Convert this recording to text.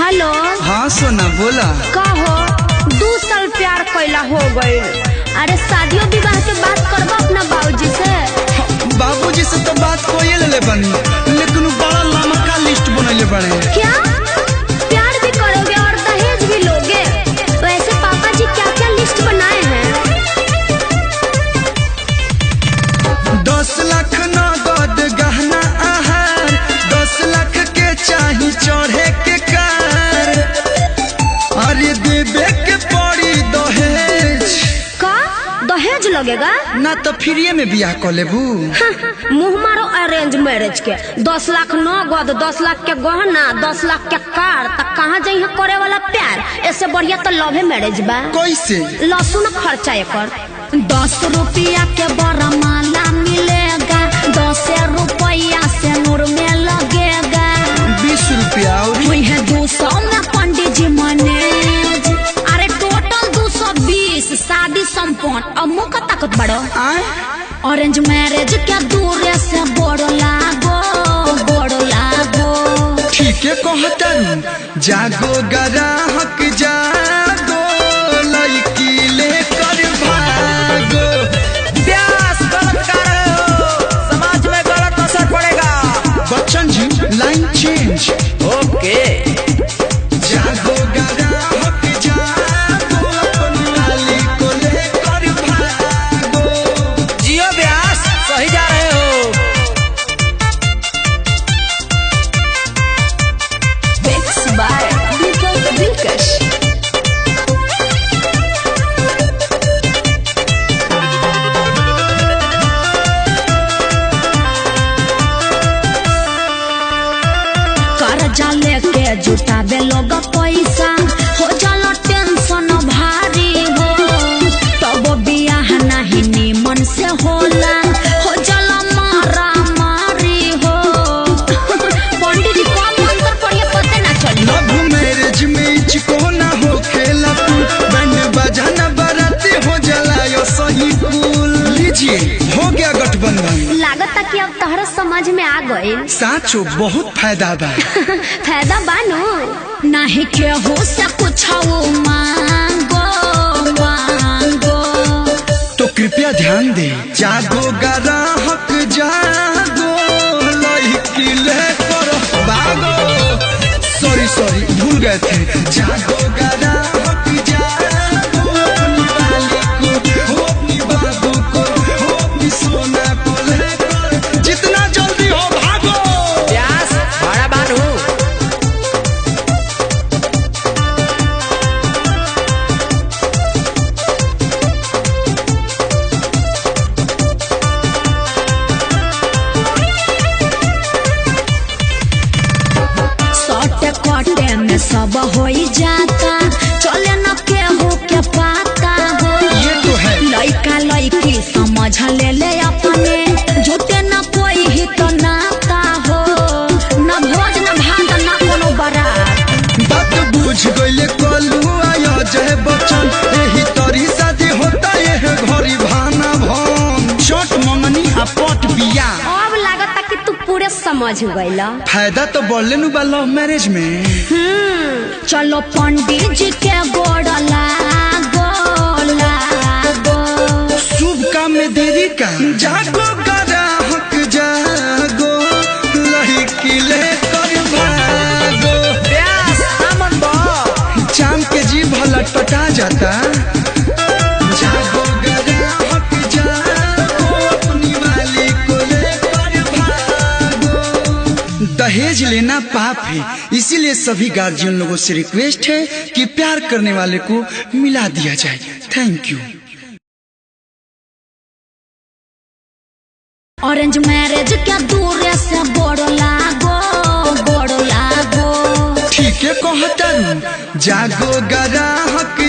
Hello. हाँ सोना बोला। का हो 2 साल प्यार कैला हो गए। अरे शादियों विवाह के बात करबा अपना बाबूजी से। बाबूजी से तो बात कोई ले बनी, लेकिन बड़ा लंबा लिस्ट बनले बड़े। क्या प्यार भी करोगे और दहेज भी लोगे? वैसे पापा जी क्या क्या लिस्ट बनाए हैं? 10 लाख नगद गहना आहार, 10 लाख के चाही चढ़े के कार, अरे देवे के पड़ी दहेज। का दहेज लगेगा? ना तो फ्री में बियाह कर लेबू। मुँह मारो अरेंज मैरिज के। 10 लाख नगद, 10 लाख के गहना, 10 लाख के कार, तक कहाँ जाइए करे वाला प्यार? ऐसे बढ़िया तो लव मैरिज बा। कैसे? लहसुन खर्चा एकर। 10 रुपया के बड़ा माला मिलेगा, 10 रुपया से नूर में लगेगा। 20 रुपया और 200 में पंडित जी मैनेज। अरे टोटल 220 शादी संपन्न। अब मुँह का ताकत बढ़ो। ऑरेंज मैरिज क्या दूर से बड़ो लागो, बड़ो लागो। ठीक है कहता जागो ग्राहक जागो, लड़की लेकर भागो। प्यास गलत कर रहे हो, समाज में गलत असर पड़ेगा। Bachchan ji line change. ओके। जागो ग्राहक जागो, अपनी वाली को लेकर भागो। जियो व्यास सही जा रहे हो। Mixed by Vikas Vilkas। कर्जा लेके जुटाबे लोग पैसा, हो जाला टेंशन भारी हो। तब बियाह नहीं निमन से होला, हो जाला मारा मारी हो। पंडित जी कौन मंत्र पढ़िए पता ना चली। लव मैरिज में चिको ना हो खेला तू, बैंड बजाना बाराती हो जाला यो सही कुल। लीजिए हो गया गठबंधन। लागत कि अब तहरा समझ में आ गई। साचो बहुत फायदा बा। फायदा बानो नहीं केहू से कुछ मांगो मांगो। तो कृपया ध्यान दे। जागो ग्राहक जागो, लड़की लेकर भागो। सॉरी भूल गए थे। जागो ग्राहक जागो, अपनी वाली को हो, अपनी बाबू को हो, अपनी सोना को लेकर जितना जल्दी हो भागो। प्यास बड़ा बानू। सटे कटे में सब हो जाता, चले न केहू के पाता हो। ये तो है। लड़का लड़की समझ ले अपने, झूठे न कोई ही तो नाता हो। न भोज न भात न कोनो बारात। बात बुझ गईले कलू आया जय बच्चन, यही तरी शादी होता ये घरी भाना भन। छोट मंगनी आ पट बिया। अब लागता कि तू पूरे समझ गईला। फायदा तो बढ़ले नु बा लव मैरिज में। चलो पंडित जी के गोड़ लागो लागो। शुभ काम में देरी का। जागो ग्राहक जागो, लड़की लेकर भागो। प्यास आमन बा। चाम के जी भलट पटा जाता। जागो ग्राहक जागो, अपनी वाली को लेकर भागो। दहेज लेना पाप है, इसीलिए सभी गार्जियन लोगों से रिक्वेस्ट है कि प्यार करने वाले को मिला दिया जाए। Thank you. ऑरेंज मैरिज क्या दूर से बड़ो लागो, बड़ो लागो। ठीक है कहता जागो ग्राहक